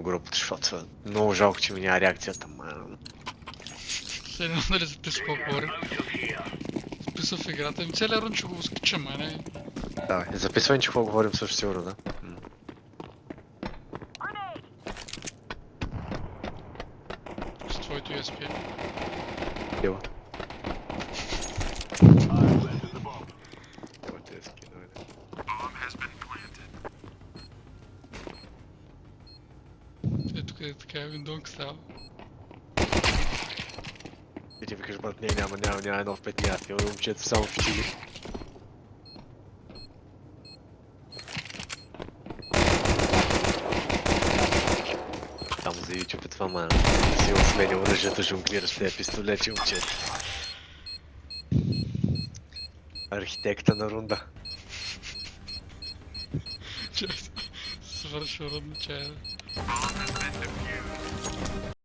много работи, защото много жалко, че ми няма реакцията. Все едно нали записва какво говорим. Записва в играта им. Целият рун ще го скачам, а не? Да, записвай, че какво говорим също сигурно, да. С твоето ESP. Ева. Ева тези скинове. Ето къде така е виндонка става. И ти викаш, брат, няма едно в петния, ти момчето само в чили. Там за YouTube е това, мана. Си осменя оръжията, жонглира с тези пистолети, момчето. Архитекта на рунда. Свършва рудно чая.